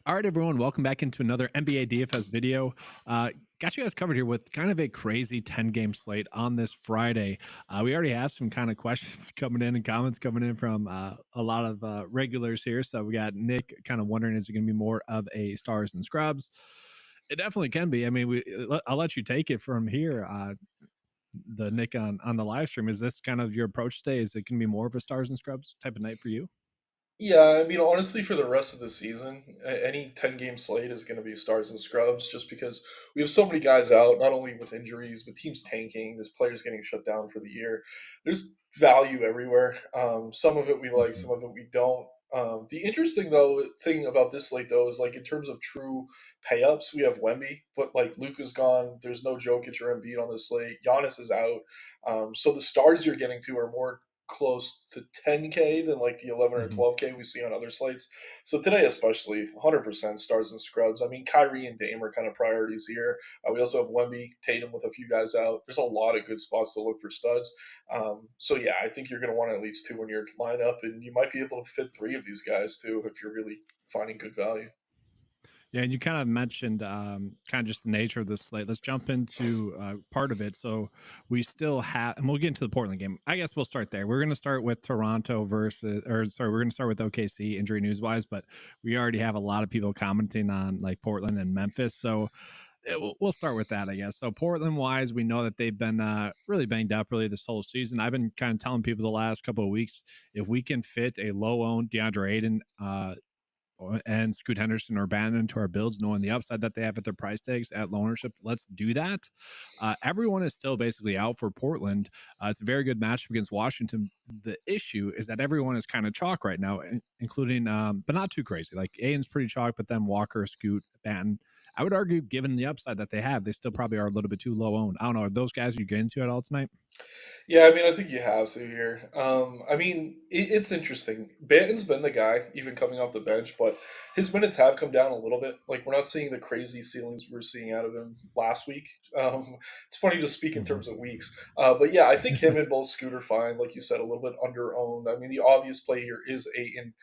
All right, everyone, welcome back into another NBA DFS video. Got you guys covered here with kind of a crazy 10-game slate on this Friday. We already have some kind of questions coming in and comments coming in from a lot of regulars here. So we got Nick kind of wondering, is it going to be more of a stars and scrubs? It definitely can be. I mean, I'll let you take it from here. The Nick on the live stream, is this kind of your approach today? Is it going to be more of a stars and scrubs type of night for you? Yeah, I mean, honestly, for the rest of the season, any 10-game slate is going to be stars and scrubs just because we have so many guys out, not only with injuries, but teams tanking. There's players getting shut down for the year. There's value everywhere. Some of it we like, Mhm. some of it we don't. The interesting thing about this slate though is like in terms of true pay ups, we have Wemby, but like Luka's gone. There's no Jokic or Embiid on this slate. Giannis is out. So the stars you're getting to are more close to 10K than like the 11 or Mhm. 12K we see on other slates. So today, especially, 100% stars and scrubs. I mean, Kyrie and Dame are kind of priorities here. We also have Wemby, Tatum with a few guys out. There's a lot of good spots to look for studs. So yeah, I think you're going to want at least two in your lineup, and you might be able to fit three of these guys too if you're really finding good value. Yeah, and you kind of mentioned kind of just the nature of this slate. Let's jump into part of it. So we still have, and we'll get into the Portland game. I guess we'll start there. We're going to start with Toronto versus, or sorry, we're going to start with OKC injury news wise, but we already have a lot of people commenting on like Portland and Memphis. So we'll start with that, I guess. So Portland wise, we know that they've been really banged up really this whole season. I've been kind of telling people the last couple of weeks, if we can fit a low owned DeAndre Ayton and Scoot Henderson or Bannon into our builds, knowing the upside that they have at their price tags at low ownership. Let's do that. Everyone is still basically out for Portland. It's a very good matchup against Washington. The issue is that everyone is kind of chalk right now, including, but not too crazy. Like Aiden's pretty chalk, but then Walker, Scoot, Banton. I would argue, given the upside that they have, they still probably are a little bit too low owned. I don't know. Are those guys you get into at all tonight? Yeah, I mean, I think you have to here. I mean, it's interesting. Banton's been the guy, even coming off the bench, but his minutes have come down a little bit. Like, we're not seeing the crazy ceilings we were seeing out of him last week. It's funny to speak in terms Mhm. of weeks. But yeah, I think him and both Scooter fine, like you said, a little bit under owned. I mean, the obvious play here is Aiton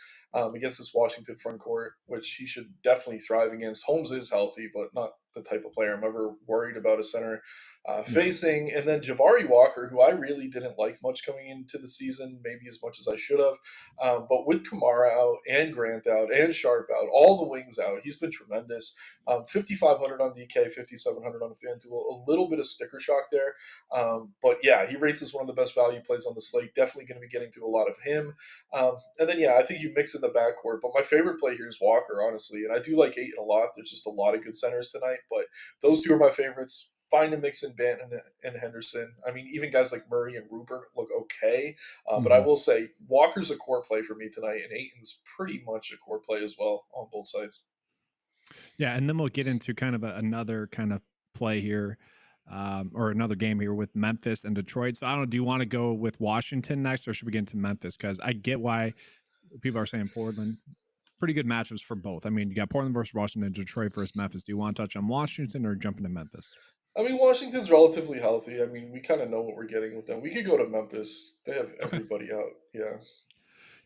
against this Washington front court, which he should definitely thrive against. Holmes is healthy, but not the type of player I'm ever worried about a center Yeah. facing. And then Jabari Walker, who I really didn't like much coming into the season, maybe as much as I should have. But with Kamara out and Grant out and Sharp out, all the wings out, he's been tremendous. 5,500 on DK, 5,700 on FanDuel. A little bit of sticker shock there. But yeah, he rates as one of the best value plays on the slate. Definitely going to be getting through a lot of him. And then, yeah, I think you mix in the backcourt. But my favorite play here is Walker, honestly. And I do like Aiton a lot. There's just a lot of good centers tonight. But those two are my favorites. Find a mix in Banton and Henderson. I mean, even guys like Murray and Rupert look okay. But I Mhm. will say Walker's a core play for me tonight, and Aiton's pretty much a core play as well on both sides. Yeah, and then we'll get into kind of another kind of play here, or another game here with Memphis and Detroit. So I don't know. Do you want to go with Washington next, or should we get into Memphis? Because I get why people are saying Portland. Pretty good matchups for both. I mean, you got Portland versus Washington, Detroit versus Memphis. Do you want to touch on Washington or jump into Memphis? I mean, Washington's relatively healthy. I mean, we kind of know what we're getting with them. We could go to Memphis. They have Okay. everybody out. Yeah.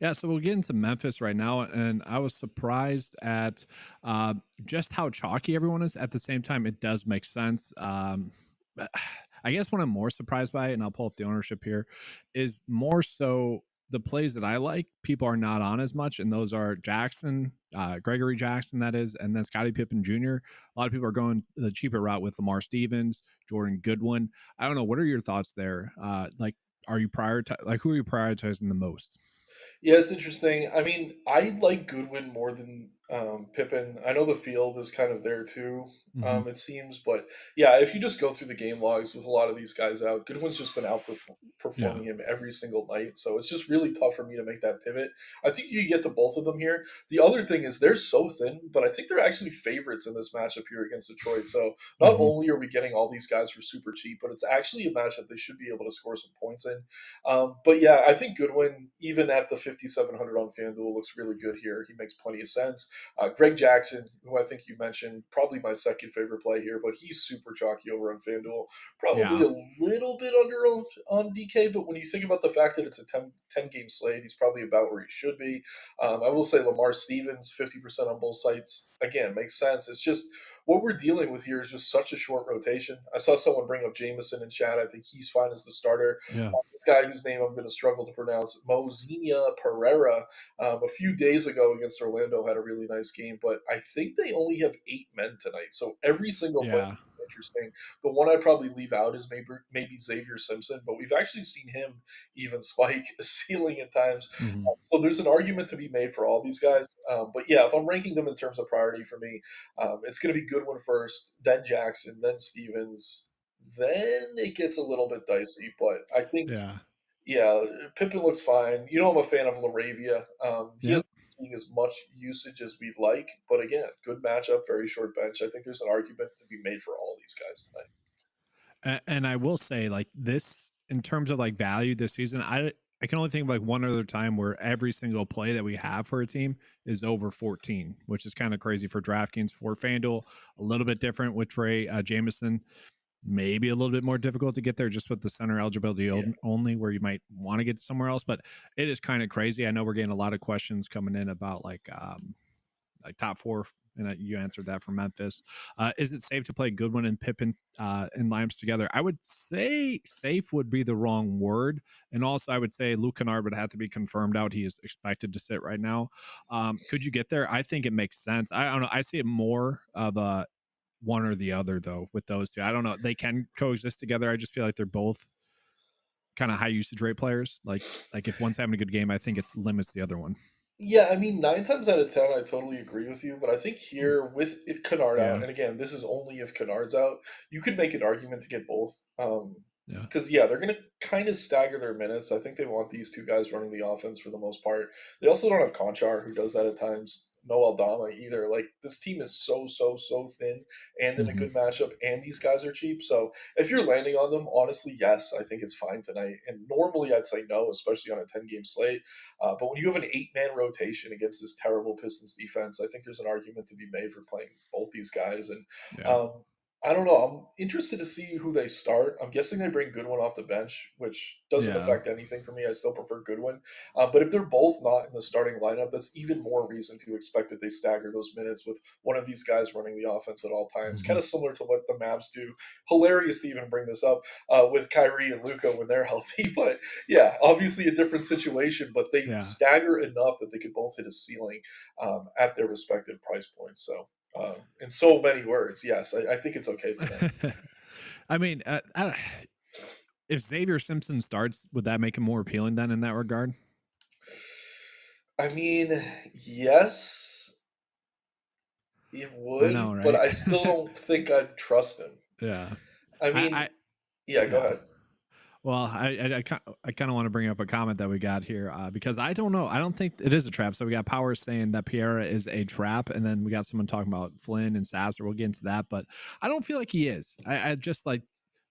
Yeah, so we'll get into Memphis right now, and I was surprised at uh, just how chalky everyone is. At the same time, it does make sense. I guess what I'm more surprised by, and I'll pull up the ownership here, is more so the plays that I like. People are not on as much, and those are Jackson, Gregory Jackson, that is, and then Scottie Pippen Jr. A lot of people are going the cheaper route with Lamar Stevens, Jordan Goodwin. I don't know. What are your thoughts there? Like, are you who are you prioritizing the most? Yeah, it's interesting. I mean, I like Goodwin more than Pippen. I know the field is kind of there too, Mhm. it seems. But yeah, if you just go through the game logs with a lot of these guys out, Goodwin's just been Yeah. outperforming him every single night. So it's just really tough for me to make that pivot. I think you get to both of them here. The other thing is they're so thin, but I think they're actually favorites in this matchup here against Detroit. So not Mhm. only are we getting all these guys for super cheap, but it's actually a matchup they should be able to score some points in. But yeah, I think Goodwin, even at the 5,700 on FanDuel, looks really good here. He makes plenty of sense. Greg Jackson, who I think you mentioned, probably my second favorite play here, but he's super chalky over on FanDuel. Probably Yeah. a little bit under on DK, but when you think about the fact that it's a 10 game slate, he's probably about where he should be. I will say Lamar Stevens, 50% on both sites. Again, makes sense. It's just what we're dealing with here is just such a short rotation. I saw someone bring up Jameson in chat. I think he's fine as the starter. Yeah. This guy whose name I'm going to struggle to pronounce, Mozinha Pereira, a few days ago against Orlando had a really nice game, but I think they only have 8 men tonight. So every single play Yeah. is interesting. The one I'd probably leave out is maybe Xavier Simpson, but we've actually seen him even spike a ceiling at times. Mhm. So there's an argument to be made for all these guys. But yeah, if I'm ranking them in terms of priority for me, it's going to be Goodwin first, then Jackson, then Stevens. Then it gets a little bit dicey, but I think, Yeah. yeah, Pippen looks fine. You know, I'm a fan of Laravia. He Yep. hasn't seen as much usage as we'd like, but again, good matchup, very short bench. I think there's an argument to be made for all these guys tonight. And I will say, like this, in terms of like value this season, I can only think of like one other time where every single play that we have for a team is over 14, which is kind of crazy for DraftKings. For FanDuel, a little bit different with Trey Jameson. Maybe a little bit more difficult to get there just with the center eligibility Yeah. only, where you might want to get somewhere else. But it is kind of crazy. I know we're getting a lot of questions coming in about like top four, and you answered that for Memphis. Is it safe to play Goodwin and Pippen and Limes together? I would say safe would be the wrong word, and also I would say Luke Kennard would have to be confirmed out. He is expected to sit right now. Could you get there? I think it makes sense. I don't know. I see it more of a one or the other though with those two. I don't know. They can coexist together. I just feel like they're both kind of high usage rate players. Like if one's having a good game, I think it limits the other one. Yeah, I mean, 9 times out of 10, I totally agree with you. But I think here, with it Kennard out, Yeah. and again, this is only if Kennard's out, you could make an argument to get both. Yeah. Because, yeah, they're going to kind of stagger their minutes. I think they want these two guys running the offense for the most part. They also don't have Conchar, who does that at times. No Aldama either. Like, this team is so thin and in a Hmm. good matchup, and these guys are cheap. So if you're landing on them, honestly, yes, I think it's fine tonight. And normally I'd say no, especially on a 10-game slate. But when you have an 8-man rotation against this terrible Pistons defense, I think there's an argument to be made for playing both these guys. And Yeah. um, I don't know. I'm interested to see who they start. I'm guessing they bring Goodwin off the bench, which doesn't Yeah. affect anything for me. I still prefer Goodwin. But if they're both not in the starting lineup, that's even more reason to expect that they stagger those minutes with one of these guys running the offense at all times. Hmm. Kind of similar to what the Mavs do. Hilarious to even bring this up with Kyrie and Luka when they're healthy. But yeah, obviously a different situation, but they Yeah. stagger enough that they could both hit a ceiling at their respective price points. So in so many words, yes, I think it's okay tonight. I mean, if Xavier Simpson starts, would that make him more appealing then in that regard? I mean, yes, it I would, know, but right? I still don't think I'd trust him. Yeah. I I mean, yeah, go yeah. ahead. Well, I kind of want to bring up a comment that we got here because I don't know. I don't think it is a trap. So we got Powers saying that Piera is a trap, and then we got someone talking about Flynn and Sasser. We'll get into that, but I don't feel like he is. I just like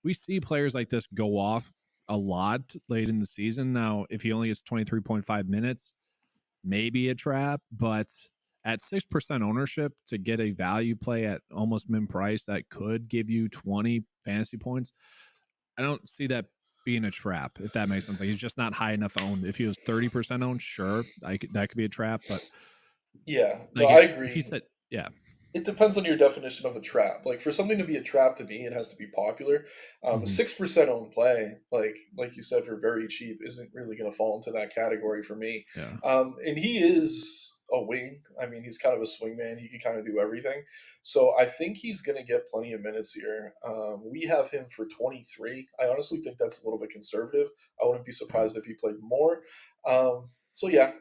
we see players like this go off a lot late in the season. Now, if he only gets 23.5 minutes, maybe a trap, but at 6% ownership to get a value play at almost min price that could give you 20 fantasy points, I don't see that being a trap, if that makes sense. Like he's just not high enough owned. If he was 30% owned, sure, that could be a trap. But Yeah, no, like I if agree. he said, yeah, It depends on your definition of a trap. Like for something to be a trap to me, it has to be popular. A hmm 6% owned play, like you said, for very cheap, isn't really going to fall into that category for me. yeah, And he is a wing. I mean, he's kind of a swing man. He can kind of do everything. So I think he's going to get plenty of minutes here. We have him for 23. I honestly think that's a little bit conservative. I wouldn't be yeah, surprised if he played more. So yeah,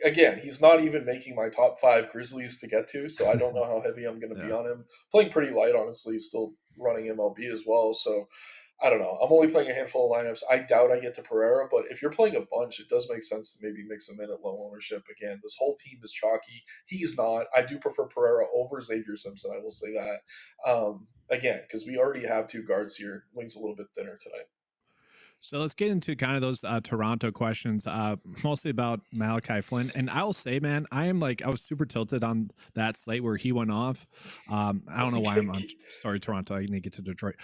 again, he's not even making my top 5 Grizzlies to get to, so I don't know how heavy I'm going to be yeah. on him. Playing pretty light, honestly, still running MLB as well. So I don't know. I'm only playing a handful of lineups. I doubt I get to Pereira, but if you're playing a bunch, it does make sense to maybe mix him in at low ownership. Again, this whole team is chalky. He's not. I do prefer Pereira over Xavier Simpson. I will say that. Again, because we already have 2 guards here. Wing's a little bit thinner tonight. So let's get into kind of those Toronto questions, mostly about Malachi Flynn. And I'll say, man, I was super tilted on that slate where he went off. I don't know why I'm on. Sorry, Toronto. I need to get to Detroit.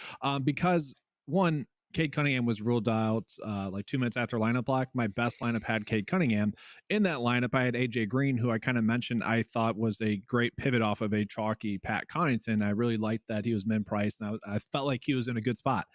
Because one, Cade Cunningham was ruled out like 2 minutes after lineup block. My best lineup had Cade Cunningham. In that lineup, I had AJ Green, who I kind of mentioned I thought was a great pivot off of a chalky Pat Connaughton. I really liked that he was min priced, and I felt like he was in a good spot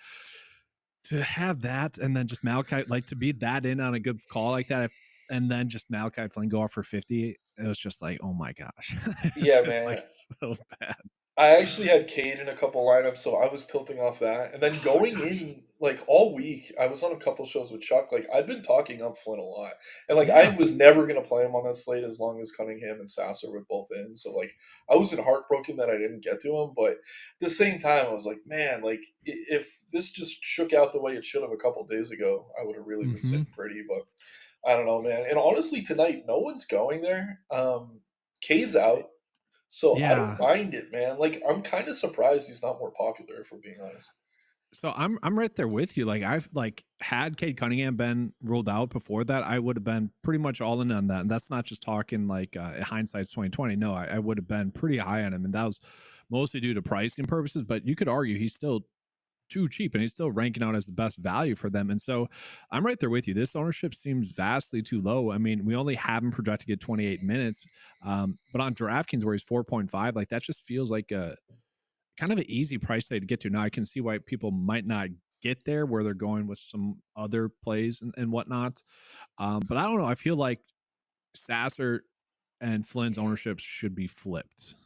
to have that, and then just Malachi, like to be that in on a good call like that, and then just Malachi Flynn go off for 50. It was just like, oh my gosh, it's Yeah, just like man. so bad. I actually had Cade in a couple lineups, so I was tilting off that. And then Oh my going gosh. in like all week, I was on a couple shows with Chuck. Like I'd been talking up Flynn a lot, and like I Yeah. was never gonna play him on that slate as long as Cunningham and Sasser were both in. So like I wasn't heartbroken that I didn't get to him, but at the same time, I was like, man, like if this just shook out the way it should have a couple days ago, I would have really been Mm-hmm. sitting pretty. But I don't know, man. And honestly, tonight, no one's going there. Cade's out. So I don't Yeah. mind it, man. Like I'm kind of surprised he's not more popular, if we're being honest. So I'm right there with you. Like I've like had Cade Cunningham been ruled out before that, I would have been pretty much all in on that. And that's not just talking like hindsight's 2020. No, I would have been pretty high on him, and that was mostly due to pricing purposes. But you could argue he's still too cheap and he's still ranking out as the best value for them. And so I'm right there with you. This ownership seems vastly too low. I mean, we only have him projected to get 28 minutes, but on DraftKings where he's 4.5, like that just feels like a kind of an easy price tag to get to. Now I can see why people might not get there where they're going with some other plays and whatnot. But I don't know. I feel like Sasser and Flynn's ownership should be flipped.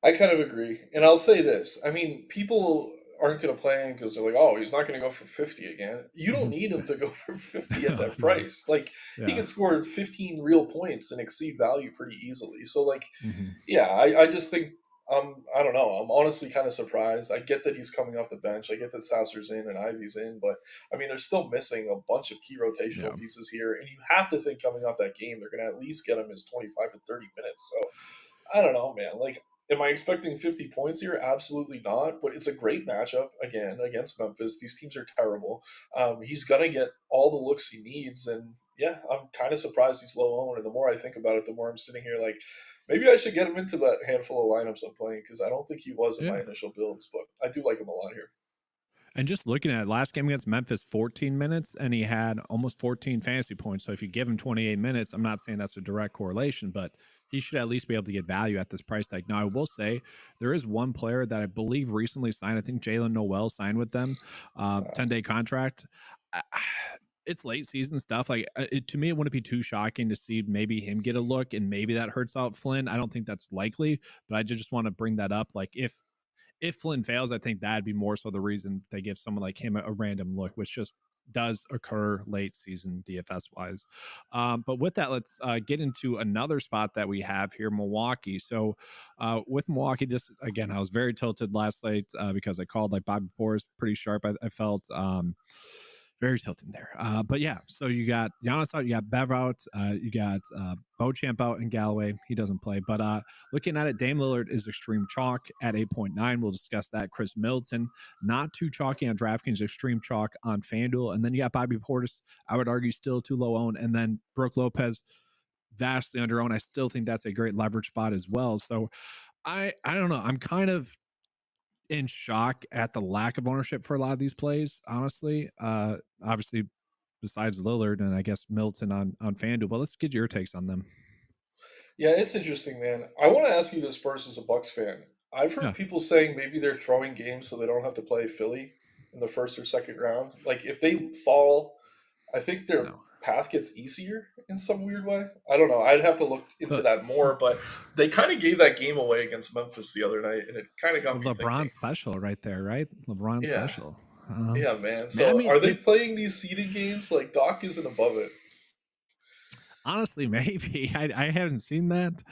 I kind of agree. And I'll say this. I mean, people aren't going to play him because they're like, oh, he's not going to go for 50 again. You don't Mhm. need him to go for 50 at that No. price. Like, he Yeah. can score 15 real points and exceed value pretty easily. So, like, Mm-hmm. yeah, I just think, I don't know. I'm honestly kind of surprised. I get that he's coming off the bench. I get that Sasser's in and Ivy's in. But, I mean, they're still missing a bunch of key Yeah. rotational pieces here. And you have to think coming off that game, they're going to at least get him his 25 to 30 minutes. So, I don't know, man. Like, am I expecting 50 points here? Absolutely not. But it's a great matchup again against Memphis. These teams are terrible. He's gonna get all the looks he needs, and yeah, I'm kind of surprised he's low owned. And the more I think about it, the more I'm sitting here like, maybe I should get him into that handful of lineups I'm playing because I don't think he was in Yeah. my initial builds, but I do like him a lot here. And just looking at it, last game against Memphis, 14 minutes, and he had almost 14 fantasy points. So if you give him 28 minutes, I'm not saying that's a direct correlation, but he should at least be able to get value at this price tag. Now, I will say there is one player that I believe recently signed. I think Jalen Noel signed with them, Uh, 10-day contract. It's late season stuff. Like to me, it wouldn't be too shocking to see maybe him get a look, and maybe that hurts out Flynn. I don't think that's likely, but I just want to bring that up. Like if Flynn fails, I think that'd be more so the reason they give someone like him a random look, which just does occur late season DFS wise. But with that, let's get into another spot that we have here, Milwaukee. So with Milwaukee, this again, I was very tilted last night because I called like Bobby Portis pretty sharp. I felt very tilting there. But yeah, so you got Giannis out, you got Bev out, you got Beauchamp out and Galloway. He doesn't play. But looking at it, Dame Lillard is extreme chalk at 8.9. We'll discuss that. Chris Middleton, not too chalky on DraftKings, extreme chalk on FanDuel. And then you got Bobby Portis, I would argue still too low owned. And then Brooke Lopez, vastly under owned. I still think that's a great leverage spot as well. So I don't know. I'm kind of in shock at the lack of ownership for a lot of these plays, honestly. Obviously, besides Lillard and I guess Milton on FanDuel, but let's get your takes on them. yeah, it's interesting, man. I want to ask you this first as a Bucks fan. I've heard Yeah, people saying maybe they're throwing games so they don't have to play Philly in the first or second round. Like if they fall, I think their no. path gets easier in some weird way. I don't know. I'd have to look into The that more, but they kind of gave that game away against Memphis the other night, and it kind of got the me thinking. LeBron special right there, right? LeBron Yeah, special. yeah, man. Man, I So mean, are they it's playing these seeding games? Like Doc isn't above it. honestly, maybe I haven't seen that.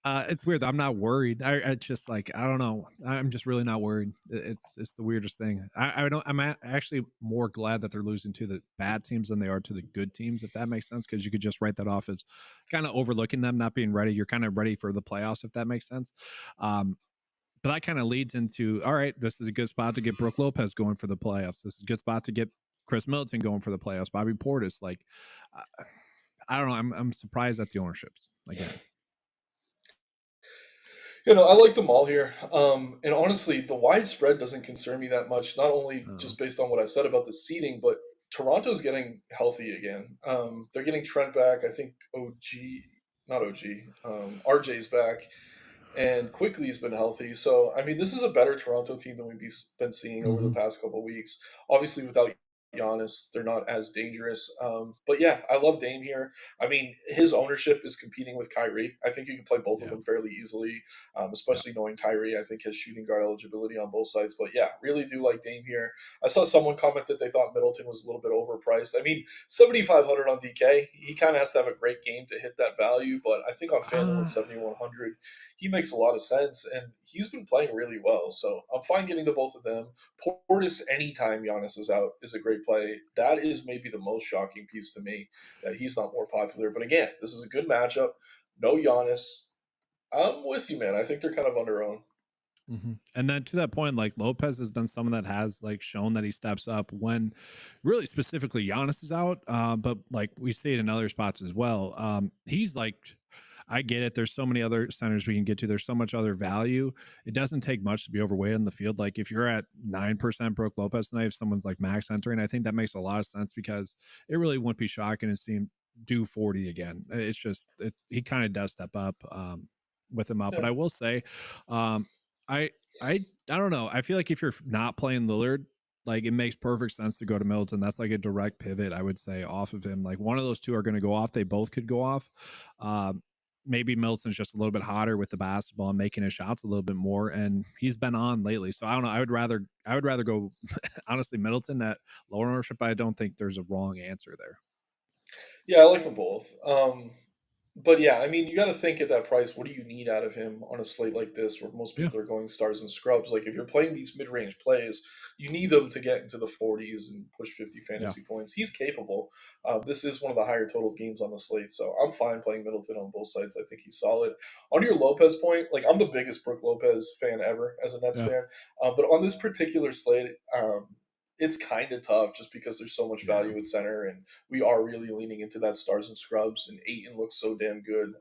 It's weird. I'm not worried. I just like I don't know. I'm just really not worried. It's the weirdest thing. I don't. Actually more glad that they're losing to the bad teams than they are to the good teams. If that makes sense, because you could just write that off as kind of overlooking them, not being ready. You're kind of ready for the playoffs, if that makes sense. Um, but that kind of leads into all right. This is a good spot to get Brooke Lopez going for the playoffs. This is a good spot to get Chris Middleton going for the playoffs, Bobby Portis. Like, I don't know. I'm surprised at the ownerships again. I like them all here. And honestly, the widespread doesn't concern me that much, not only Oh, just based on what I said about the seeding, but Toronto's getting healthy again. They're getting Trent back. I think not OG, RJ's back, and Quickly's been healthy. So, I mean, this is a better Toronto team than we've been seeing over the mm-hmm. past couple of weeks. Obviously, without Giannis, they're not as dangerous. But yeah, I love Dame here. I mean, his ownership is competing with Kyrie. I think you can play both of Yeah. them fairly easily, Yeah. especially knowing Kyrie, I think, has shooting guard eligibility on both sides. But yeah, really do like Dame here. I saw someone comment that they thought Middleton was a little bit overpriced. I mean, 7,500 on DK, he kind of has to have a great game to hit that value. But I think on FanDuel at Uh, 7,100, he makes a lot of sense, and he's been playing really well. So I'm fine getting to both of them. Portis, anytime Giannis is out, is a great play. That is maybe the most shocking piece to me, that he's not more popular. But again, this is a good matchup. No Giannis. I'm with you, man. I think they're kind of underowned. And then to that point, like Lopez has been someone that has like shown that he steps up when really specifically Giannis is out. But like we see it in other spots as well. He's like, I get it. There's so many other centers we can get to. There's so much other value. It doesn't take much to be overweight on the field. Like if you're at 9% Brooke Lopez tonight, if someone's like max entering, I think that makes a lot of sense because it really wouldn't be shocking to see him do 40 again. It's just he kind of does step up with him up. But Yeah. I will say, um, I I don't know. I feel like if you're not playing Lillard, like it makes perfect sense to go to Middleton. That's like a direct pivot, I would say, off of him. Like one of those two are going to go off. They both could go off. Um, Maybe Middleton's just a little bit hotter with the basketball and making his shots a little bit more, and he's been on lately. So I don't know. I would rather go honestly Middleton at lower ownership. But I don't think there's a wrong answer there. Yeah, I like them both. But yeah, I mean, you got to think at that price, what do you need out of him on a slate like this where most Yeah, people are going stars and scrubs? Like, if you're playing these mid range plays, you need them to get into the 40s and push 50 yeah, fantasy points. He's capable. This is one of the higher total games on the slate, so I'm fine playing Middleton on both sides. I think he's solid. On your Lopez point, like, I'm the biggest Brooke Lopez fan ever as a Nets yeah, fan. But on this particular slate, it's kind of tough just because there's so much yeah. value at center, and we are really leaning into that stars and scrubs, and Aiton looks so damn good.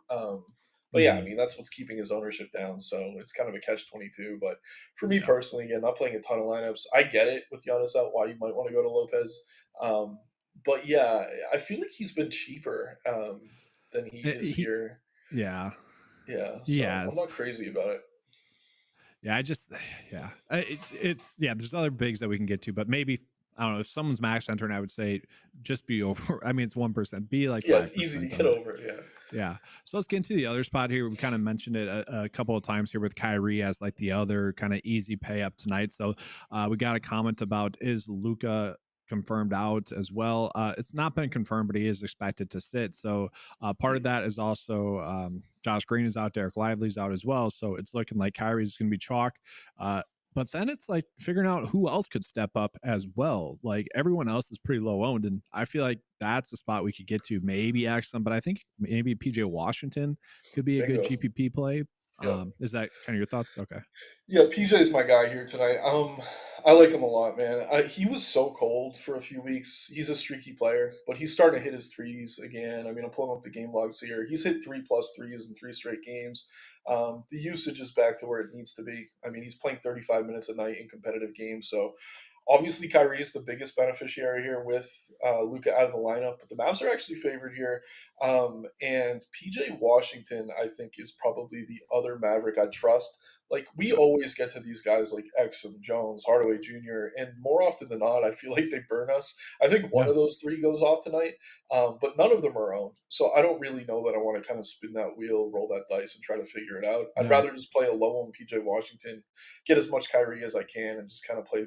But yeah, I Hmm. mean, that's what's keeping his ownership down. So it's kind of a catch 22. But for me Yeah. personally, again, not playing a ton of lineups, I get it with Giannis out why you might want to go to Lopez. Um, but yeah, I feel like he's been cheaper than he is He, here. yeah, Yeah, he so I'm has. not crazy about it. Yeah, I just yeah, it's yeah. There's other bigs that we can get to, but maybe I don't know if someone's max entering. I would say just be over. I mean, it's 1%. Be like Yeah, five it's easy to percent get on it. over. Yeah. Yeah. So let's get into the other spot here. We kind of mentioned it a couple of times here with Kyrie as like the other kind of easy pay up tonight. So we got a comment about is Luca confirmed out as well. It's not been confirmed, but he is expected to sit. So part of that is also Josh Green is out, Derek Lively's out as well. So it's looking like Kyrie's going to be chalk. Uh, but then it's like figuring out who else could step up as well. Like everyone else is pretty low owned, and I feel like that's the spot we could get to. Maybe Axum, but I think maybe PJ Washington could be a good Bingo. GPP play. Yeah. Is that kind of your thoughts? Okay. Yeah, PJ's my guy here tonight. I like him a lot, man. He was so cold for a few weeks. He's a streaky player, but he's starting to hit his threes again. I mean, I'm pulling up the game logs here. He's hit 3+ threes in 3 straight games. The usage is back to where it needs to be. I mean, he's playing 35 minutes a night in competitive games, so obviously Kyrie is the biggest beneficiary here with Luca out of the lineup, but the Mavs are actually favored here. And PJ Washington, I think, is probably the other Maverick I trust. Like, we Yeah. always get to these guys like Exum, Jones, Hardaway Jr., and more often than not, I feel like they burn us. I think one Yeah. of those three goes off tonight, but none of them are owned. So I don't really know that I want to kind of spin that wheel, roll that dice, and try to figure it out. I'd Yeah. rather just play a low on PJ Washington, get as much Kyrie as I can, and just kind of play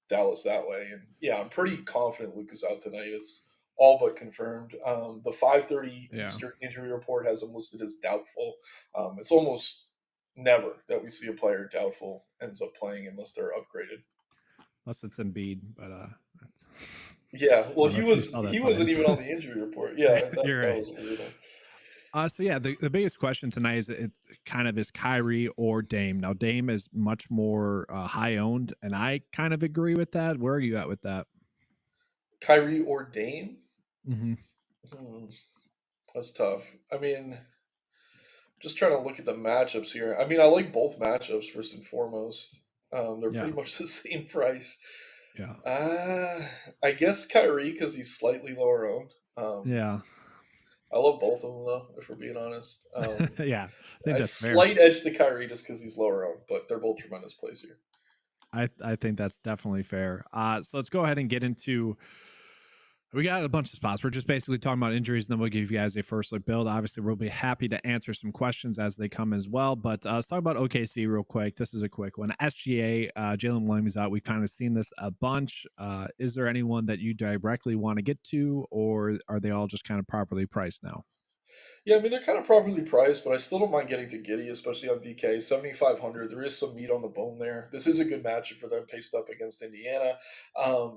Dallas that way. And yeah, I'm pretty confident Luke is out tonight. It's all but confirmed. The 5:30 Yeah. Eastern injury report has him listed as doubtful. It's almost never that we see a player doubtful ends up playing unless they're upgraded. Unless it's Embiid, but Yeah, I well, don't know he if you was saw that he find. wasn't even on the injury report. Yeah, that You're that right. was a weird one. So yeah, the biggest question tonight is it kind of is Kyrie or Dame. Now Dame is much more high owned, and I kind of agree with that. Where are you at with that? Kyrie or Dame? Hmm. Hmm, that's tough. I mean, just trying to look at the matchups here. I mean, I like both matchups first and foremost. They're Yeah. pretty much the same price. Yeah. Uh, I guess Kyrie because he's slightly lower owned. Yeah. I love both of them though, if we're being honest. Yeah. I think A that's fair. slight edge to Kyrie just because he's lower owned, but they're both tremendous plays here. I think that's definitely fair. So let's go ahead and get into. We got a bunch of spots. We're just basically talking about injuries, and then we'll give you guys a first look build. Obviously, we'll be happy to answer some questions as they come as well. But let's talk about OKC real quick. This is a quick one. SGA, Jalen Williams out. We've kind of seen this a bunch. Is there anyone that you directly want to get to, or are they all just kind of properly priced now? Yeah, I mean they're kind of properly priced, but I still don't mind getting to Giddy, especially on DK 7,500. There is some meat on the bone there. This is a good matchup for them, paced up against Indiana.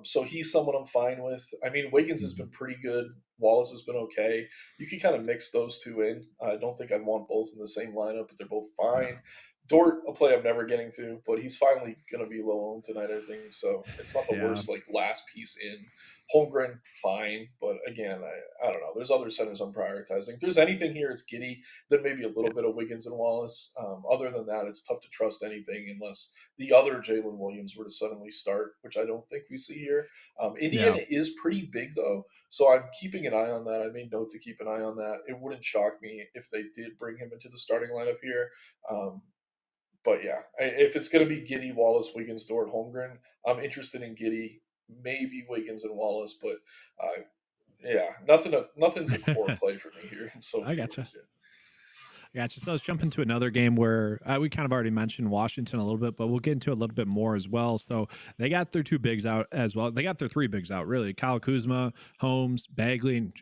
So he's someone I'm fine with. I mean Wiggins has been Mhm. pretty good. Wallace has been okay. You can kind of mix those two in. I don't think I'd want both in the same lineup, but they're both Yeah. fine. Dort, a play I'm never getting to, but he's finally going to be low owned tonight, I think. So it's not the Yeah. worst like last piece in. Holmgren, fine, but again, I don't know. There's other centers I'm prioritizing. If there's anything here, it's Giddy, then maybe a Yeah. little bit of Wiggins and Wallace. Other than that, it's tough to trust anything unless the other Jalen Williams were to suddenly start, which I don't think we see here. Yeah. Indiana is pretty big though, so I'm keeping an eye on that. I made note to keep an eye on that. It wouldn't shock me if they did bring him into the starting lineup here. Um, but yeah, if it's going to be Giddy, Wallace, Wiggins, Dort, Holmgren, I'm interested in Giddy, maybe Wiggins and Wallace, but yeah, nothing's a core play for me here in so I few gotcha. words. Yeah. Gotcha. So let's jump into another game where we kind of already mentioned Washington a little bit, but we'll get into a little bit more as well. So they got their two bigs out as well. They got their three bigs out, really. Kyle Kuzma, Holmes, Bagley, and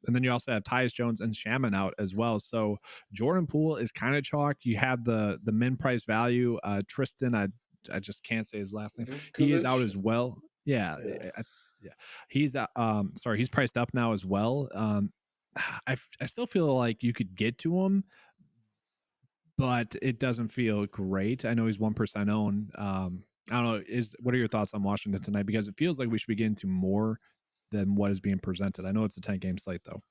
then you also have Tyus Jones and Shaman out as well. So Jordan Poole is kind of chalk. You have the min price value. Tristan, I just can't say his last name. He is out Vukovic, as well. Yeah. yeah, Yeah. He's sorry, he's priced up now as well. I still feel like you could get to him, but it doesn't feel great. I know he's 1% owned. I don't know. What are your thoughts on Washington tonight? Because it feels like we should be getting to more than what is being presented. I know it's a 10 game slate though.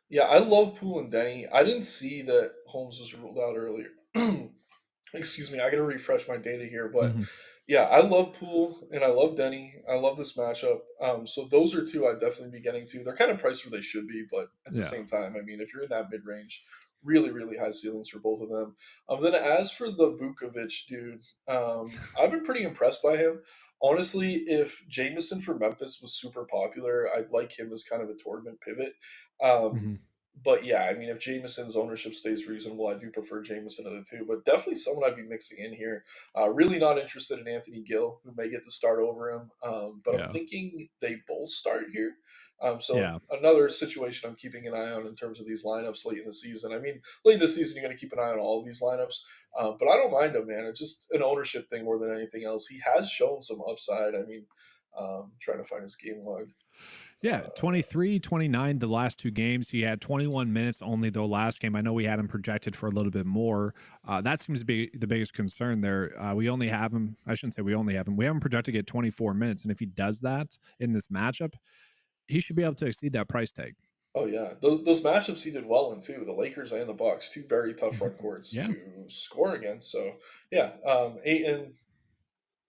yeah. I love Poole and Denny. I didn't see that Holmes was ruled out earlier. Excuse me, I gotta refresh my data here, but Hmm. yeah, I love Poole and I love Denny. I love this matchup. So those are two I'd definitely be getting to. They're kind of priced where they should be, but at the Yeah. same time, I mean, if you're in that mid range, really, really high ceilings for both of them. Then as for the Vukovic dude, I've been pretty impressed by him. Honestly, if Jameson for Memphis was super popular, I'd like him as kind of a tournament pivot. Um, Hmm. but yeah, I mean, if Jameson's ownership stays reasonable, I do prefer Jameson of the two, but definitely someone I'd be mixing in here. Really not interested in Anthony Gill, who may get to start over him, but I'm Yeah. thinking they both start here. So Yeah. another situation I'm keeping an eye on in terms of these lineups late in the season. I mean, late in the season, you're going to keep an eye on all of these lineups, but I don't mind him, man. It's just an ownership thing more than anything else. He has shown some upside. I mean, trying to find his game log. Yeah, 23, 29 the last two games. He had 21 minutes only the last game. I know we had him projected for a little bit more. That seems to be the biggest concern there. We only have him, I shouldn't say we only have him. We have him projected to get 24 minutes. And if he does that in this matchup, he should be able to exceed that price tag. Oh yeah, those matchups he did well in too. The Lakers and the Bucks, two very tough Mhm. front courts Yeah. to score against. So yeah, Aiton,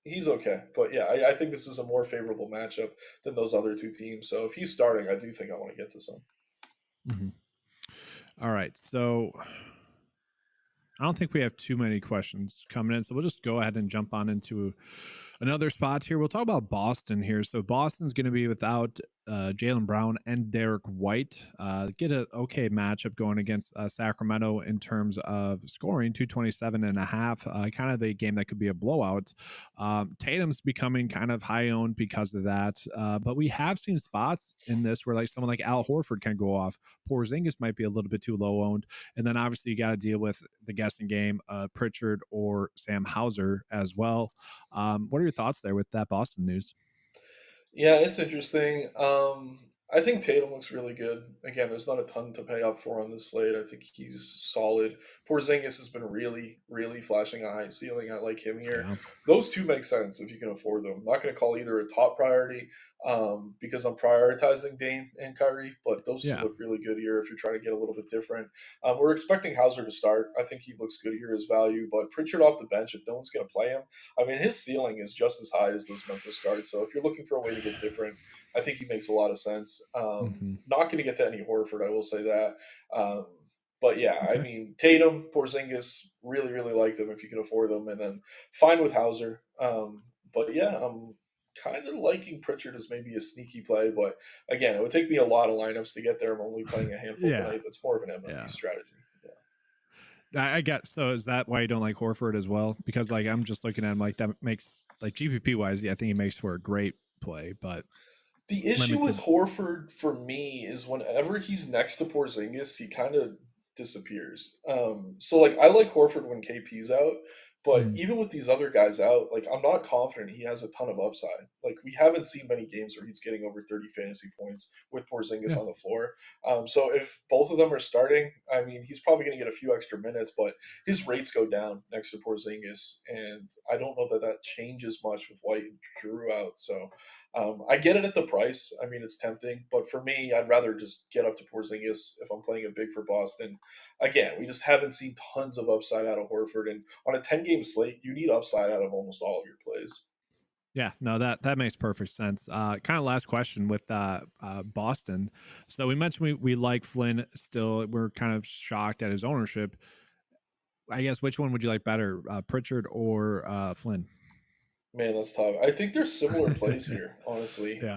he's okay, but yeah, I think this is a more favorable matchup than those other two teams. So if he's starting, I do think I want to get to some. Mhm. All right. So I don't think we have too many questions coming in, so we'll just go ahead and jump on into another spot here. We'll talk about Boston here. So Boston's going to be without Jalen Brown and Derek White. Get an okay matchup going against Sacramento in terms of scoring, 227.5. Kind of a game that could be a blowout. Tatum's becoming kind of high owned because of that, but we have seen spots in this where like someone like Al Horford can go off. Porzingis might be a little bit too low owned. And then obviously you got to deal with the guessing game, Pritchard or Sam Hauser as well. What are your thoughts there with that Boston news? Yeah, it's interesting. I think Tatum looks really good. Again, there's not a ton to pay up for on this slate. I think he's solid. Porzingis has been really, really flashing a high ceiling. I like him here. Yeah. Those two make sense if you can afford them. I'm not going to call either a top priority, because I'm prioritizing Dame and Kyrie. But those two Yeah. look really good here if you're trying to get a little bit different. We're expecting Hauser to start. I think he looks good here as value. But Pritchard off the bench, if no one's going to play him, I mean, his ceiling is just as high as those Memphis guards. So if you're looking for a way to get different, I think he makes a lot of sense. Hmm. Not going to get to any Horford, I will say that. Um, but yeah, I Okay. mean, Tatum, Porzingis, really, really like them if you can afford them. And then fine with Hauser. But yeah, I'm kind of liking Pritchard as maybe a sneaky play. But again, it would take me a lot of lineups to get there. I'm only playing a handful Yeah. tonight. That's more of an MLB Yeah. strategy. Yeah. I get. So is that why you don't like Horford as well? Because like I'm just looking at him like that makes like GPP wise, yeah, I think he makes for a great play, but The issue with limited. Horford for me is whenever he's next to Porzingis, he kind of disappears. So like I like Horford when KP's out, but Mm, even with these other guys out, like I'm not confident he has a ton of upside. Like we haven't seen many games where he's getting over 30 fantasy points with Porzingis yeah. on the floor. So if both of them are starting, I mean he's probably going to get a few extra minutes, but his rates go down next to Porzingis, and I don't know that that changes much with White and Drew out. So I get it at the price. I mean, it's tempting, but for me, I'd rather just get up to Porzingis if I'm playing a big for Boston. Again, we just haven't seen tons of upside out of Horford, and on a 10-game slate, you need upside out of almost all of your plays. Yeah, no, that makes perfect sense. Kind of last question with Boston. So we mentioned we like Flynn still. We're kind of shocked at his ownership. I guess which one would you like better, Pritchard or Flynn? Man, that's tough. I think there's similar plays here, honestly. Yeah,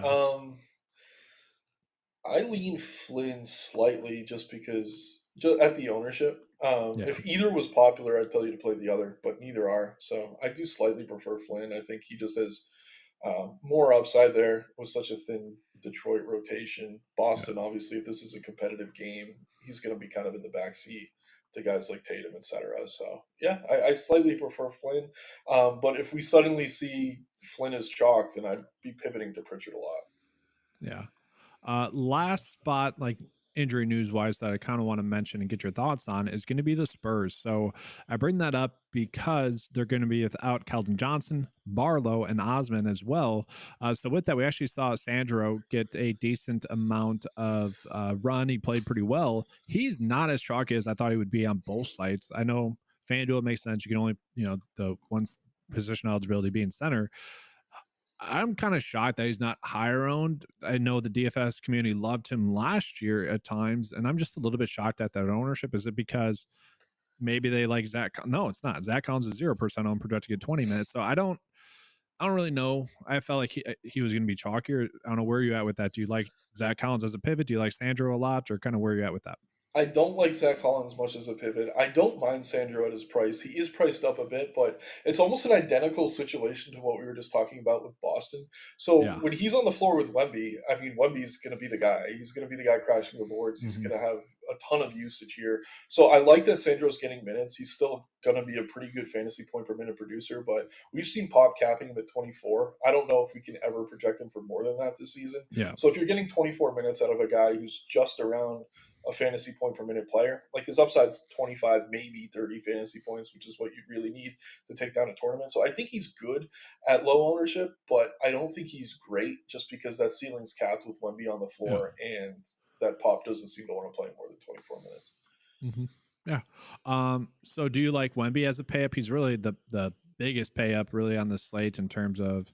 I lean Flynn slightly just because at the ownership. yeah, If either was popular, I'd tell you to play the other, but neither are. So I do slightly prefer Flynn. I think he just has more upside there with such a thin Detroit rotation. yeah, Boston, obviously, if this is a competitive game, he's going to be kind of in the backseat to guys like Tatum, etc. So yeah, I slightly prefer Flynn. But if we suddenly see Flynn is chalk, then I'd be pivoting to Pritchard a lot. yeah. Last spot, like injury news wise, that I kind of want to mention and get your thoughts on is going to be the Spurs. So I bring that up because they're going to be without Keldon Johnson, Barlow, and Osman as well. So with that, we actually saw Sandro get a decent amount of run. He played pretty well. He's not as chalky as I thought he would be on both sites. I know FanDuel makes sense. You can only, the one's position eligibility being center. I'm kind of shocked that he's not higher owned. I know the DFS community loved him last year at times, and I'm just a little bit shocked at that ownership. Is it because maybe they like Zach? No, it's not. Zach Collins is 0% owned, projected to get 20 minutes. So I don't really know. I felt like he was going to be chalkier. I don't know where you at with that. Do you like Zach Collins as a pivot? Do you like Sandro a lot, or kind of where you at with that? I don't like Zach Collins much as a pivot. I don't mind Sandro at his price. He is priced up a bit, but it's almost an identical situation to what we were just talking about with Boston. So Yeah. when he's on the floor with Wemby, I mean, Wemby's going to be the guy. He's going to be the guy crashing the boards. He's Hmm. going to have a ton of usage here. So I like that Sandro's getting minutes. He's still going to be a pretty good fantasy point per minute producer, but we've seen Pop capping him at 24. I don't know if we can ever project him for more than that this season. Yeah. So if you're getting 24 minutes out of a guy who's just around a fantasy point per minute player. Like his upside's 25, maybe 30 fantasy points, which is what you really need to take down a tournament. So I think he's good at low ownership, but I don't think he's great just because that ceiling's capped with Wemby on the Yeah. floor and that Pop doesn't seem to want to play more than 24 minutes. Hmm. Yeah. So do you like Wemby as a pay up? He's really the biggest pay up really on the slate in terms of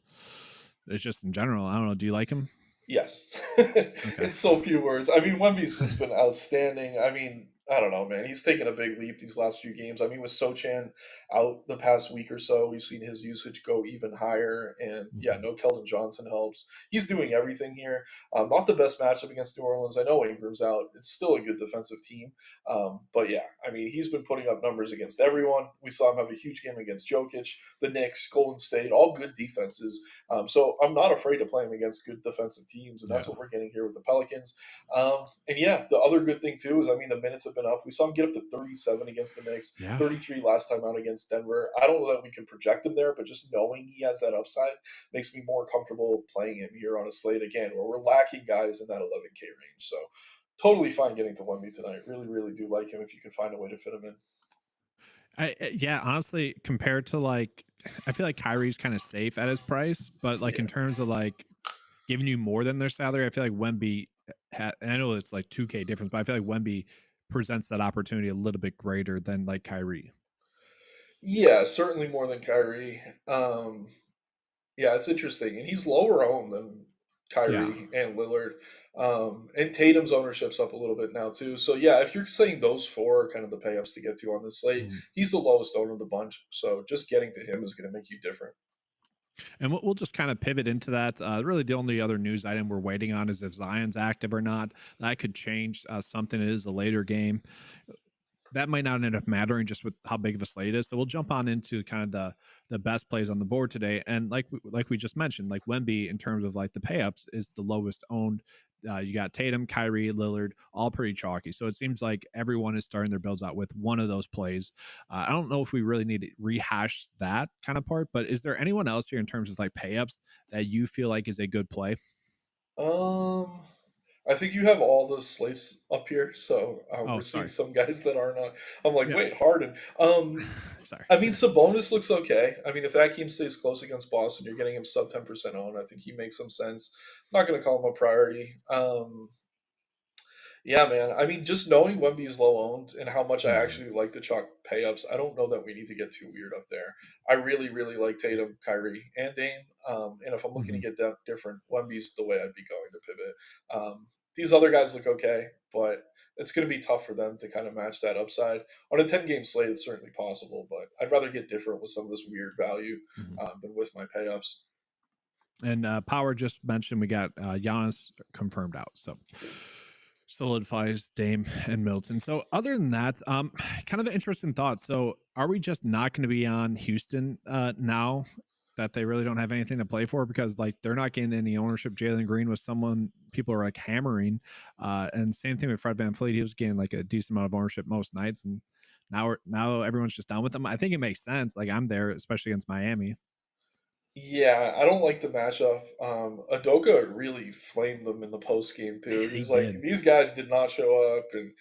it's just in general. I don't know. Do you like him? Yes. Okay. In so few words. I mean, Wemby's just been outstanding. I mean, I don't know, man. He's taken a big leap these last few games. I mean, with Sochan out the past week or so, we've seen his usage go even higher. And yeah, Mhm. no Keldon Johnson helps. He's doing everything here. Not the best matchup against New Orleans. I know Ingram's out. It's still a good defensive team. But yeah, I mean, he's been putting up numbers against everyone. We saw him have a huge game against Jokic, the Knicks, Golden State, all good defenses. So I'm not afraid to play him against good defensive teams, and that's Yeah. what we're getting here with the Pelicans. And yeah, the other good thing too is, I mean, the minutes have been up. We saw him get up to 37 against the Knicks, Yeah. 33 last time out against Denver. I don't know that we can project him there, but just knowing he has that upside makes me more comfortable playing him here on a slate again, where we're lacking guys in that 11K range. So totally fine getting to Wemby tonight. Really, really do like him if you can find a way to fit him in. Yeah, honestly, compared to like I feel like Kyrie's kind of safe at his price, but like in Yeah. terms of like giving you more than their salary. I feel like Wemby, I know it's like 2K difference, but I feel like Wemby presents that opportunity a little bit greater than like Kyrie. Yeah, certainly more than Kyrie. Yeah, it's interesting, and he's lower owned than Yeah. Kyrie and Lillard, and Tatum's ownership's up a little bit now too. So yeah, if you're saying those four are kind of the pay ups to get to on this slate, Mhm. he's the lowest owned of the bunch. So just getting to him is going to make you different. And we'll just kind of pivot into that. Really, the only other news item we're waiting on is if Zion's active or not. That could change something. It is a later game. That might not end up mattering just with how big of a slate is. So we'll jump on into kind of the best plays on the board today. And like we just mentioned, like Wemby in terms of like the pay ups is the lowest owned. You got Tatum, Kyrie, Lillard, all pretty chalky. So it seems like everyone is starting their builds out with one of those plays. I don't know if we really need to rehash that kind of part, but is there anyone else here in terms of like pay ups that you feel like is a good play? Um, I think you have all those slates up here, so Oh, we're seeing sorry. some guys that are not. I'm like, Yeah. wait, Harden. Sorry. I mean, Sabonis looks okay. I mean, if that game stays close against Boston, you're getting him sub 10% on. I think he makes some sense. Not going to call him a priority. Yeah, man. I mean, just knowing Wemby's low owned and how much I Mhm. actually like the chalk pay ups, I don't know that we need to get too weird up there. I really, really like Tatum, Kyrie, and Dame. And if I'm looking to Mhm. get different, Wemby's the way I'd be going to pivot. These other guys look okay, but it's going to be tough for them to kind of match that upside. On a 10-game slate, it's certainly possible, but I'd rather get different with some of this weird value Mhm. than with my pay ups. And Power just mentioned we got Giannis confirmed out, so solidifies Dame and Milton. So other than that, kind of an interesting thought. So are we just not going to be on Houston now that they really don't have anything to play for because like they're not getting any ownership? Jalen Green was someone people are like hammering, and same thing with Fred VanVleet. He was getting like a decent amount of ownership most nights, and now everyone's just done with them. I think it makes sense. Like I'm there, especially against Miami. Yeah, I don't like the matchup. Adoka really flamed them in the post game too. He He's like, did. these guys did not show up, and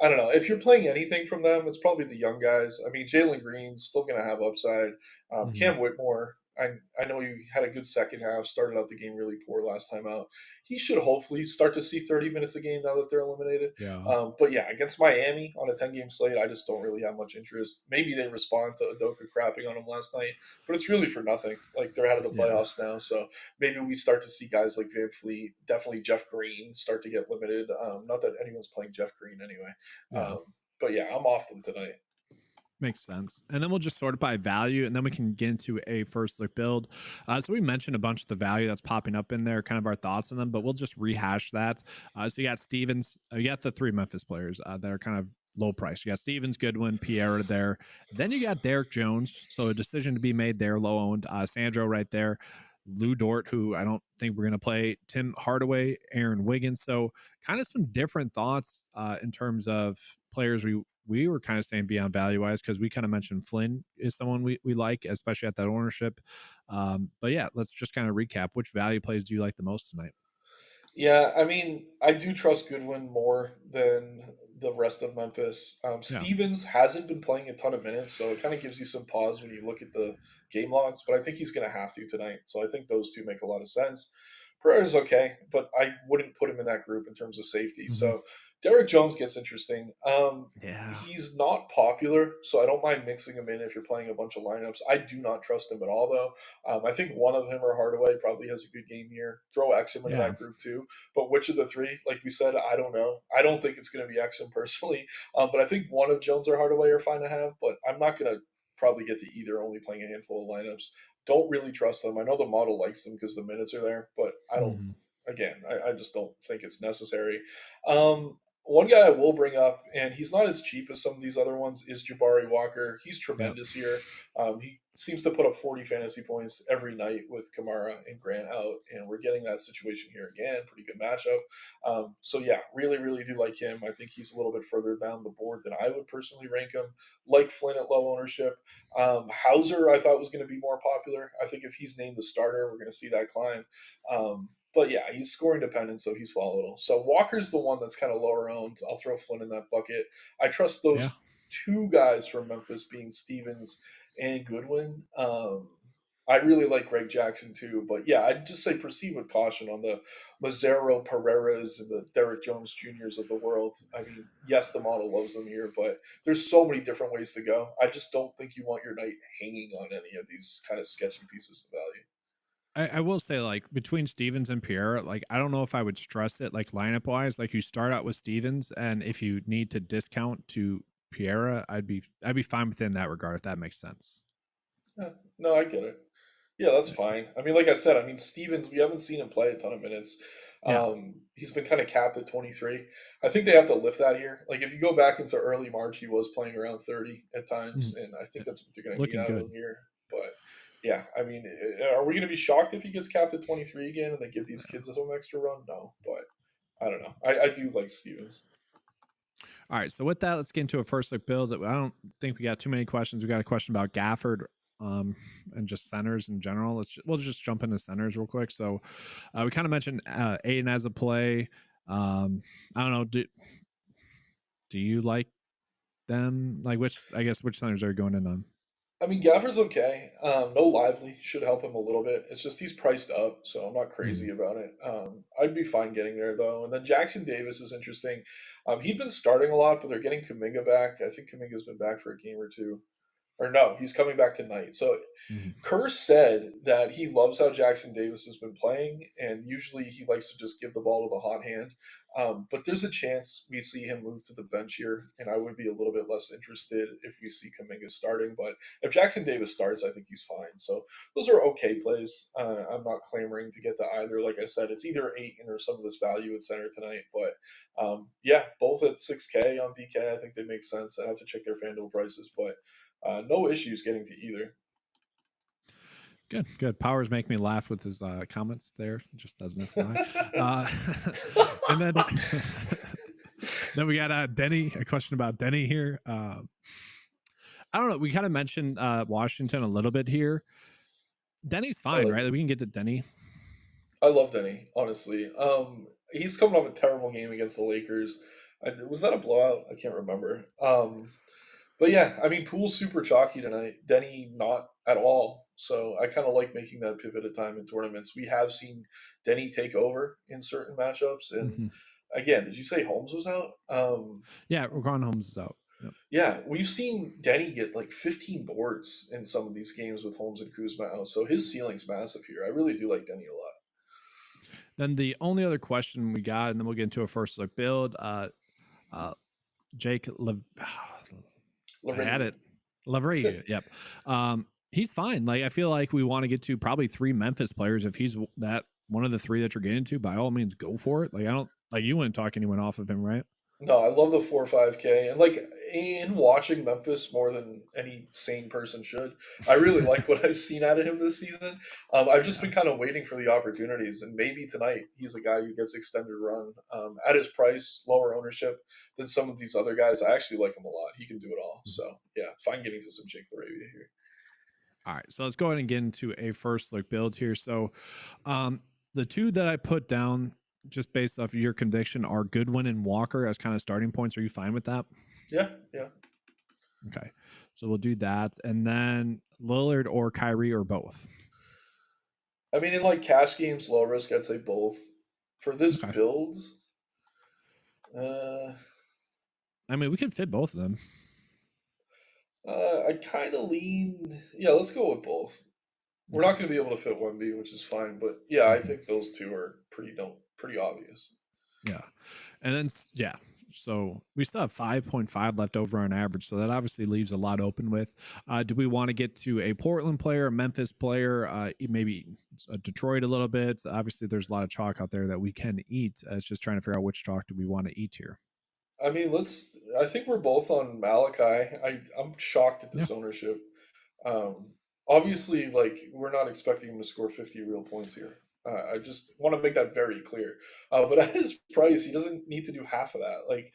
I don't know. If you're playing anything from them, it's probably the young guys. I mean, Jalen Green's still going to have upside. Mhm. Cam Whitmore, I know he had a good second half. Started out the game really poor last time out. He should hopefully start to see 30 minutes a game now that they're eliminated. Yeah. But yeah, against Miami on a 10-game slate, I just don't really have much interest. Maybe they respond to Adoka crapping on him last night, but it's really for nothing. Like they're out of the Yeah. playoffs now, so maybe we start to see guys like Van Fleet, definitely Jeff Green, start to get limited. Not that anyone's playing Jeff Green anyway, Yeah. but yeah, I'm off them tonight. Makes sense. And then we'll just sort it by value, and then we can get into a first look build. So we mentioned a bunch of the value that's popping up in there, kind of our thoughts on them, but we'll just rehash that. So you got Stevens, you got the three Memphis players that are kind of low price. You got Stevens, Goodwin, Pierre there. Then you got Derek Jones. So a decision to be made there, low owned. Sandro right there. Lou Dort, who I don't think we're going to play, Tim Hardaway, Aaron Wiggins. So kind of some different thoughts in terms of players we were kind of saying beyond value wise because we kind of mentioned Flynn is someone we like, especially at that ownership. But yeah, let's just kind of recap. Which value plays do you like the most tonight? Yeah, I mean, I do trust Goodwin more than the rest of Memphis. Yeah. Stevens hasn't been playing a ton of minutes, so it kind of gives you some pause when you look at the game logs, but I think he's going to have to tonight. So I think those two make a lot of sense. Pereira's okay, but I wouldn't put him in that group in terms of safety. Hmm. So Derek Jones gets interesting. Yeah. He's not popular, so I don't mind mixing him in if you're playing a bunch of lineups. I do not trust him at all, though. I think one of him or Hardaway probably has a good game here. Throw Exum into Yeah. that group too. But which of the three, like we said, I don't know. I don't think it's going to be Exum personally, but I think one of Jones or Hardaway are fine to have. But I'm not going to probably get to either. Only playing a handful of lineups. Don't really trust them. I know the model likes them because the minutes are there, but I don't. Hmm. Again, I just don't think it's necessary. One guy I will bring up, and he's not as cheap as some of these other ones, is Jabari Walker. He's Yep. tremendous here. He seems to put up 40 fantasy points every night with Kamara and Grant out, and we're getting that situation here again. Pretty good matchup. So yeah, really, really do like him. I think he's a little bit further down the board than I would personally rank him. Like Flynn at low ownership. Hauser, I thought was going to be more popular. I think if he's named the starter, we're going to see that climb. But yeah, he's scoring dependent, so he's volatile. So Walker's the one that's kind of lower owned. I'll throw Flynn in that bucket. I trust Yeah. those two guys from Memphis being Stevens and Goodwin. I really like Greg Jackson too, but yeah, I'd just say proceed with caution on the Mazzaro Pereiras and the Derek Jones Juniors of the world. I mean, yes, the model loves them here, but there's so many different ways to go. I just don't think you want your night hanging on any of these kind of sketchy pieces of value. I will say, like, between Stevens and Pierre, like, I don't know if I would stress it, like, lineup wise. Like, you start out with Stevens, and if you need to discount to Pierre, I'd be fine within that regard, if that makes sense. Yeah, no, I get it. Yeah, that's fine. I mean, like I said, I mean Stevens, we haven't seen him play a ton of minutes. Yeah. He's been kind of capped at 23. I think they have to lift that here. Like if you go back into early March, he was playing around 30 at times, Mhm. and I think Yeah. that's what they're going to need Looking out of good. him here. But yeah, I mean, are we going to be shocked if he gets capped at 23 again and they give these kids some extra run? No, but I don't know. I do like Stevens. All right. So with that, let's get into a first look build. I don't think we got too many questions. We got a question about Gafford, and just centers in general. We'll just jump into centers real quick. So we kind of mentioned Aiden as a play. I don't know. Do you like them? Like which centers are you going in on? I mean, Gafford's okay. No Lively should help him a little bit. It's just he's priced up, so I'm not crazy Mhm. about it. I'd be fine getting there though. And then Jackson Davis is interesting. He'd been starting a lot, but they're getting Kaminga back. I think Kaminga's been back for a game or two. Or no, he's coming back tonight. So Mhm. Kerr said that he loves how Jackson Davis has been playing, and usually he likes to just give the ball to the hot hand. But there's a chance we see him move to the bench here, and I would be a little bit less interested if we see Kaminga starting. But if Jackson Davis starts, I think he's fine. So those are okay plays. I'm not clamoring to get to either. Like I said, it's either Aiton or some of this value at center tonight. But yeah, both at 6K on DK, I think they make sense. I have to check their FanDuel prices, but no issues getting to either. Good, good. Powers make me laugh with his comments there, just as an FYI. And then then we got Denny. A question about Denny here. I don't know. We kind of mentioned Washington a little bit here. Denny's I fine, like right? it. Like, we can get to Denny. I love Denny, honestly. He's coming off a terrible game against the Lakers. Was that a blowout? I can't remember. But yeah, I mean, Poole's super chalky tonight. Denny not at all. So I kind of like making that pivot at time in tournaments. We have seen Denny take over in certain matchups. And Hmm. again, did you say Holmes was out? Yeah, Ron Holmes is out. Yep. Yeah, we've seen Denny get like 15 boards in some of these games with Holmes and Kuzma out. So his ceiling's massive here. I really do like Denny a lot. Then the only other question we got, and then we'll get into a first look build. Uh, Jake, I had Lavinia. it. Lavrie, yep. He's fine. Like, I feel like we want to get to probably 3 Memphis players. If he's that one of the 3 that you're getting to, by all means, go for it. Like, I don't like you wouldn't talk anyone off of him, right? No, I love the 4 5K. And like in watching Memphis more than any sane person should, I really like what I've seen out of him this season. I've just Yeah. been kind of waiting for the opportunities. And maybe tonight he's a guy who gets extended run at his price, lower ownership than some of these other guys. I actually like him a lot. He can do it all. So yeah, fine getting to some Jake Laravia here. All right, so let's go ahead and get into a first look build here. So, the 2 that I put down just based off of your conviction are Goodwin and Walker as kind of starting points. Are you fine with that? Yeah, yeah. Okay, so we'll do that, and then Lillard or Kyrie or both. I mean, in like cash games, low risk, I'd say both. For this Okay, build, uh, I mean we can fit both of them. I kind of lean. Yeah, let's go with both. We're Okay. not going to be able to fit 1B, which is fine. But yeah, I Mhm. think those two are pretty obvious. Yeah. And then, yeah. So we still have 5.5 left over on average. So that obviously leaves a lot open with. Do we want to get to a Portland player, a Memphis player, maybe Detroit a little bit? Obviously, there's a lot of chalk out there that we can eat. It's just trying to figure out which chalk do we want to eat here. I mean, let's. I think we're both on Malachi. I'm shocked at Yeah. this ownership. Obviously, like we're not expecting him to score 50 real points here. I just want to make that very clear. But at his price, he doesn't need to do half of that. Like,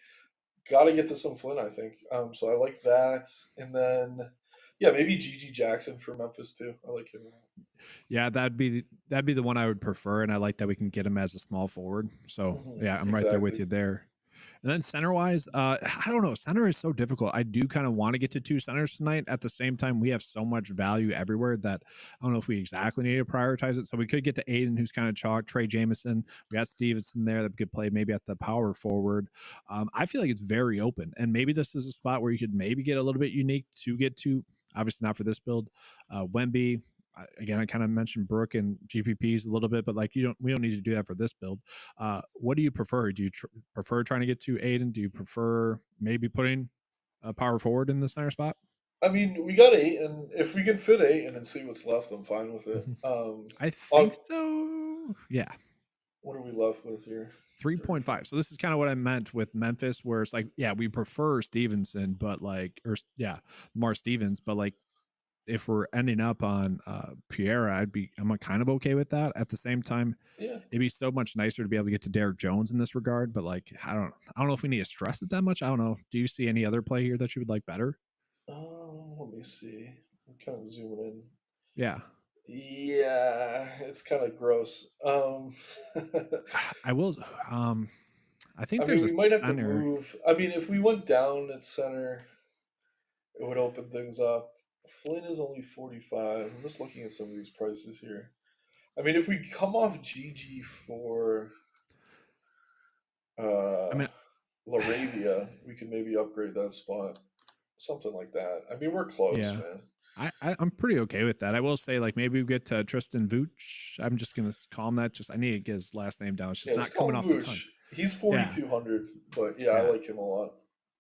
got to get to some Flynn, I think. So I like that. And then, yeah, maybe GG Jackson for Memphis too. I like him. Yeah, that'd be the one I would prefer, and I like that we can get him as a small forward. So yeah, I'm right there with Exactly. you there. And then center wise, I don't know. Center is so difficult. I do kind of want to get to two centers tonight. At the same time, we have so much value everywhere that I don't know if we exactly need to prioritize it. So we could get to Aiden, who's kind of chalk. Trey Jameson, we got Stevenson there that could play maybe at the power forward. I feel like it's very open, and maybe this is a spot where you could maybe get a little bit unique to get to. Obviously, not for this build. Wemby, again, I kind of mentioned Brook and GPPs a little bit, but like we don't need to do that for this build. What do you prefer? Do you prefer trying to get to Aiden? Do you prefer maybe putting a power forward in the center spot? I mean, we got 8, and if we can fit 8 and see what's left, I'm fine with it. Mhm. I think On so. Yeah. what are we left with here? 34. 3.5. So this is kind of what I meant with Memphis, where it's like, yeah, we prefer Stevenson, but like, or yeah, Lamar Stevens, but like if we're ending up on Pierre, I'm kind of okay with that. At the same time, Yeah. it'd be so much nicer to be able to get to Derek Jones in this regard. But like, I don't know if we need to stress it that much. I don't know. Do you see any other play here that you would like better? Let me see. I'm kind of zooming in. Yeah, Yeah, it's kind of gross. I will. I think I there's mean, a we might have to center. move. I mean, if we went down at center, it would open things up. Flynn is only 45. I'm just looking at some of these prices here. I mean, if we come off GG for I uh, mean, Laravia, we could maybe upgrade that spot. Something like that. I mean, we're close, yeah. man. I'm pretty okay with that. I will say, like, maybe we get to Tristan Vooch. I'm just gonna call him that. Just I need to get his last name down. It's Yeah, just let's not call coming him off the tongue. Vooch. He's Yeah, 4,200, but yeah, I yeah. like him a lot.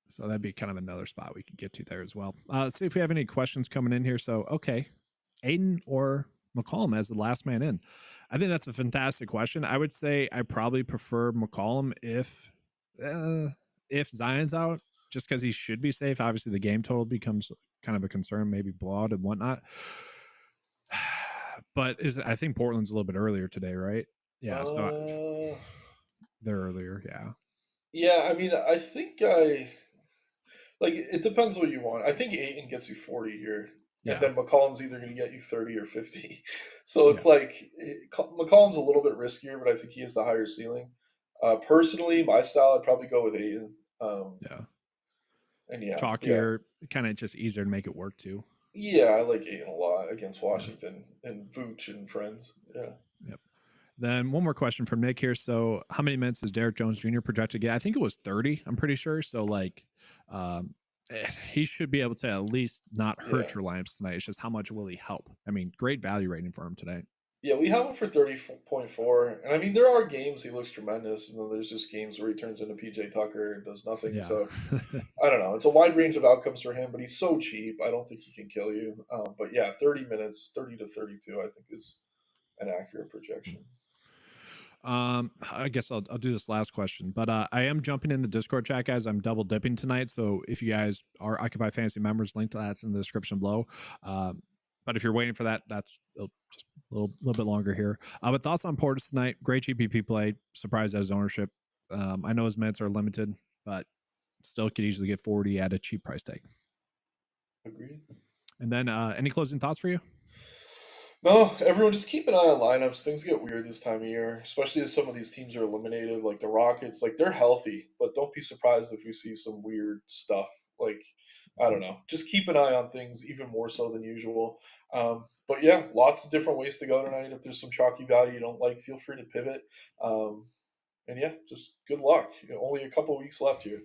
So that'd be kind of another spot we could get to there as well. Let's see if we have any questions coming in here. So, okay, Aiden or McCollum as the last man in? I think that's a fantastic question. I would say I probably prefer McCollum if Zion's out, just because he should be safe. Obviously, the game total becomes kind of a concern, maybe blowout and whatnot. But I think Portland's a little bit earlier today, right? Yeah, so Uh, they're earlier. Yeah, yeah, I mean, I think I like it depends what you want. I think Aiton gets you 40 here, and yeah, then McCollum's either going to get you 30 or 50. So yeah, it's like McCollum's a little bit riskier, but I think he has the higher ceiling. Personally, my style, I'd probably go with Aiton. yeah. And yeah, yeah, Chalkier, kind of just easier to make it work too. yeah, I like Aiton a lot against Yeah. Washington and Vooch and friends. Yeah. Yep. Then one more question from Nick here. So, how many minutes is Derek Jones Jr. projected to get? I think it was 30. I'm pretty sure. So, like, um, he should be able to at least not Yeah. hurt your lineups tonight. It's just how much will he help? I mean, great value rating for him today. Yeah, we have him for 30.4. And I mean, there are games he looks tremendous, and then there's just games where he turns into PJ Tucker and does nothing. Yeah. So I don't know. It's a wide range of outcomes for him, but he's so cheap. I don't think he can kill you. But yeah, 30 minutes, 30 to 32, I think is an accurate projection. I guess I'll do this last question, but I am jumping in the Discord chat, guys. I'm double dipping tonight, so if you guys are Occupy Fantasy members, link to that's in the description below. But if you're waiting for that, that's just a little bit longer here. But thoughts on Portis tonight? Great GPP play. Surprised at his ownership. I know his minutes are limited, but still could easily get 40 at a cheap price tag. Agreed. And then any closing thoughts for you? No, everyone just keep an eye on lineups. Things get weird this time of year, especially as some of these teams are eliminated, like the Rockets. Like they're healthy, but don't be surprised if we see some weird stuff. Like I don't know. Just keep an eye on things even more so than usual. But yeah, lots of different ways to go tonight. If there's some chalky value you don't like, feel free to pivot. Um, and yeah, just good luck. Only a couple weeks left here.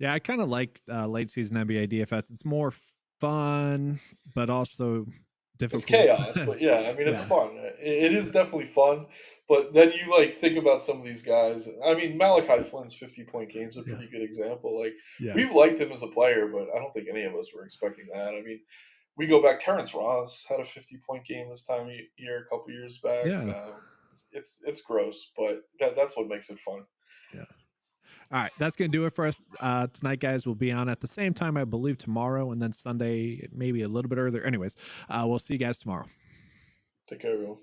Yeah, I kind of like late season NBA DFS. It's more fun, but also It's difficult. chaos, but yeah, I mean, it's Yeah. fun. It is definitely fun, but then you like think about some of these guys. I mean, Malachi Flynn's 50-point game is a Yeah. pretty good example. Like we've Yes. liked him as a player, but I don't think any of us were expecting that. I mean, we go back. Terrence Ross had a 50-point game this time of year, a couple years back. Yeah. It's gross, but that's what makes it fun. Yeah. All right, that's gonna do it for us tonight, guys. We'll be on at the same time, I believe, tomorrow, and then Sunday, maybe a little bit earlier. Anyways, we'll see you guys tomorrow. Take care, everyone.